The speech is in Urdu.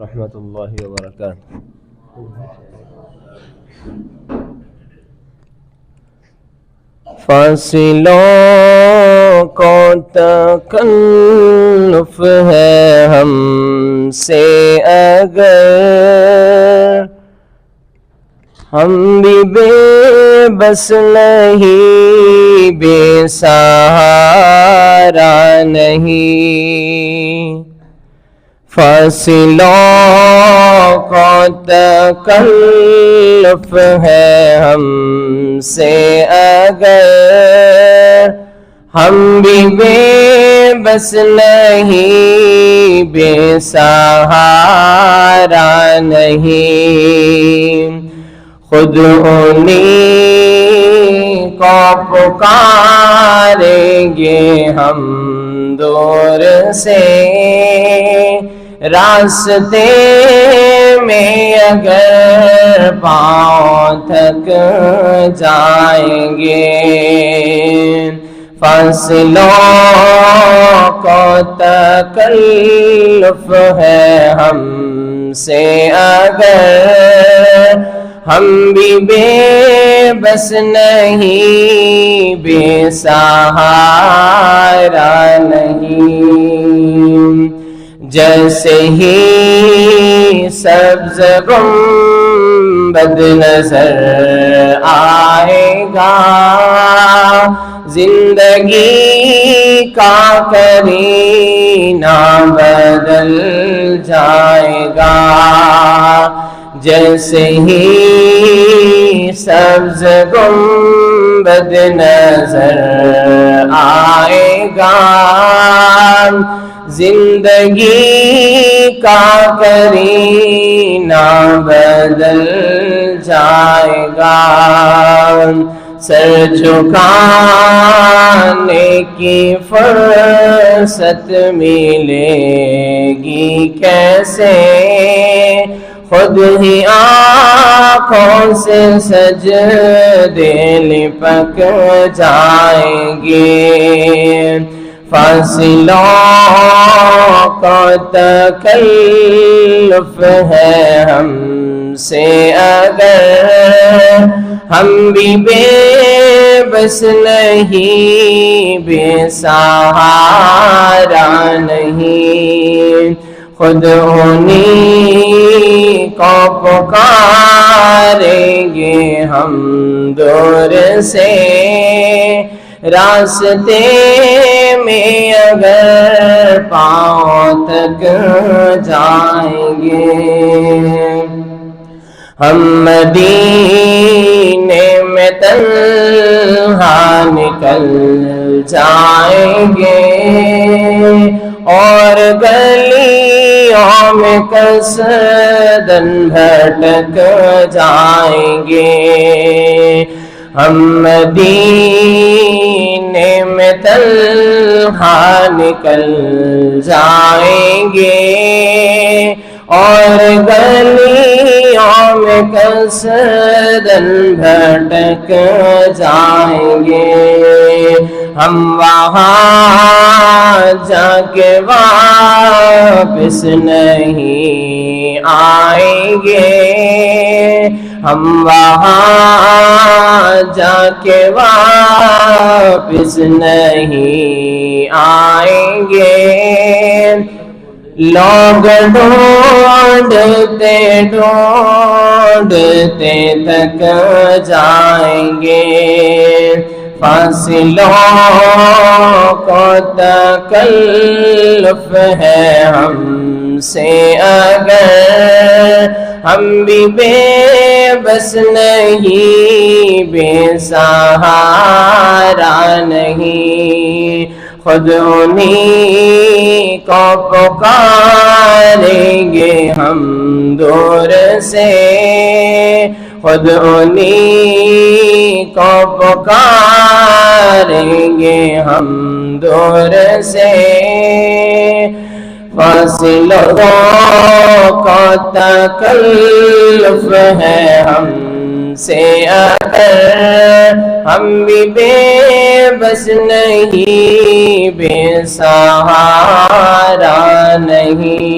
ورحمۃ اللہ وبرکاتہ۔ فاصلوں کو تکلف ہے ہم سے اگر، ہم بھی بے بس نہیں، بے سہارا نہیں۔ فاصلوں کو تکلف ہے ہم سے اگر، ہم بھی بے بس نہیں، بے سہارا نہیں۔ خود انہیں کو پکاریں گے ہم دور سے، راستے میں اگر پاؤں تھک جائیں گے۔ فاصلوں کو تکلف ہے ہم سے اگر، ہم بھی بے بس نہیں، بے سہارا نہیں۔ جیسے ہی سبز گنبد نظر آئے گا، زندگی کا کرینہ بدل جائے گا۔ جیسے ہی سبز گنبد نظر آئے گا، زندگی کا کرینہ بدل جائے گا۔ سر جھکانے کی فرصت ملے گی کیسے، خود ہی آنکھوں سے سجدے لپک جائیں گے۔ فاصلوں کو تکلف ہے ہم سے اگر، ہم بھی بے بس نہیں، بے سہارا نہیں۔ خود انہیں کو پکاریں گے ہم دور سے، راستے میں اگر پاؤں تک جائیں گے۔ ہم مدینے میں تنہا نکل جائیں گے، اور گلیوں میں قصداً بھٹک جائیں گے۔ ہم مدینے میں تنہا نکل جائیں گے، اور گلیوں میں قصداً بھٹک جائیں گے۔ ہم وہاں جا کے واپس نہیں آئیں گے، ہم وہاں جا کے واپس نہیں آئیں گے۔ لوگ ڈھونڈتے ڈھونڈتے تک جائیں گے۔ فاصلوں کو تکلف ہے ہم سے اگر، ہم بھی بے بس نہیں، بے سہارا نہیں۔ خود انہیں کو پکاریں گے ہم دور سے، خود انہیں کو پکاریں گے ہم دور سے۔ فاصلوں کو تکلف ہے ہم سے اگر، ہم بھی بے بس نہیں، بے سہارا نہیں۔